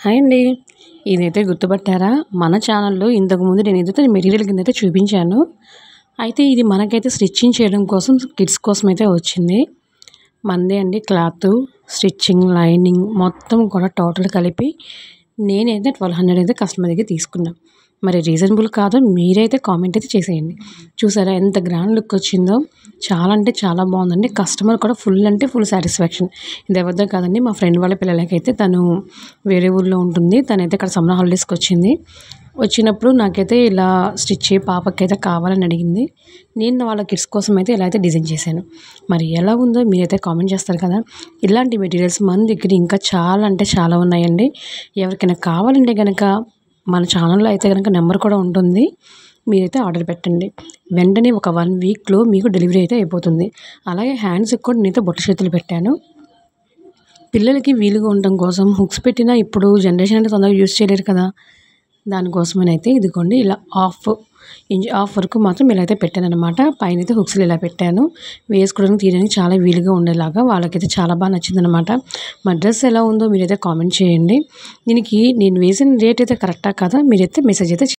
Hi అండి. ఇదైతే గుర్తుపట్టారా? మన ఛానల్‌లో ఇంతకుముందు నేనేదైతే మెటీరియల్ కిందైతే చూపించాను. అయితే ఇది మనకైతే స్టిచ్చింగ్ చేయడం కోసం కిడ్స్ కోసమైతే వచ్చింది. మనదే అండి క్లాతు, స్టిచ్చింగ్, లైనింగ్ మొత్తం కూడా టోటల్ కలిపి నేనైతే 1200 అయితే కస్టమర్ దగ్గర తీసుకున్నా. మరి రీజనబుల్ కాదో మీరైతే కామెంట్ అయితే చేసేయండి. చూసారా ఎంత గ్రాండ్ లుక్ వచ్చిందో? చాలా అంటే చాలా బాగుందండి. కస్టమర్ కూడా ఫుల్ అంటే ఫుల్ సాటిస్ఫాక్షన్. ఇది ఎవరిదో కాదండి, మా ఫ్రెండ్ వాళ్ళ పిల్లలకైతే తను వేరే ఊర్లో ఉంటుంది. తనైతే ఇక్కడ సమ్మర్ హాలిడేస్‌కి వచ్చింది. వచ్చినప్పుడు నాకైతే ఇలా స్టిచ్ చేయి పాపకైతే కావాలని అడిగింది. నేను వాళ్ళ కిడ్స్ కోసం అయితే ఇలా అయితే డిజైన్ చేశాను. మరి ఎలా ఉందో మీరైతే కామెంట్ చేస్తారు కదా! ఇలాంటి మెటీరియల్స్ మన దగ్గర ఇంకా చాలా అంటే చాలా ఉన్నాయండి. ఎవరికైనా కావాలంటే గనక మన ఛానల్‌లో అయితే గనక నెంబర్ కూడా ఉంటుంది. మీరైతే ఆర్డర్ పెట్టండి. వెంటనే ఒక 1 వీక్‌లో మీకు డెలివరీ అయితే అయిపోతుంది. అలాగే హ్యాండ్స్‌కి కూడా నేనైతే బుట్ట చేతులు పెట్టాను. పిల్లలకి వీలుగా ఉండడం కోసం హుక్స్ పెట్టినా ఇప్పుడు జనరేషన్ అంటే తొందరగా యూజ్ చేయలేరు కదా! దానికోసమనైతే ఇదిగోండి ఇలా హాఫ్ వరకు మాత్రం ఇలా అయితే పెట్టాననమాట. పైనైతే హుక్స్‌లు ఇలా పెట్టాను. వేసుకోవడానికి తీయడానికి చాలా వీలుగా ఉండేలాగా వాళ్ళకైతే చాలా బాగా నచ్చిందనమాట. మా డ్రెస్ ఎలా ఉందో మీరైతే కామెంట్ చేయండి. దీనికి నేను వేసిన రేట్ అయితే కరెక్టా కాదా మీరైతే మెసేజ్ అయితే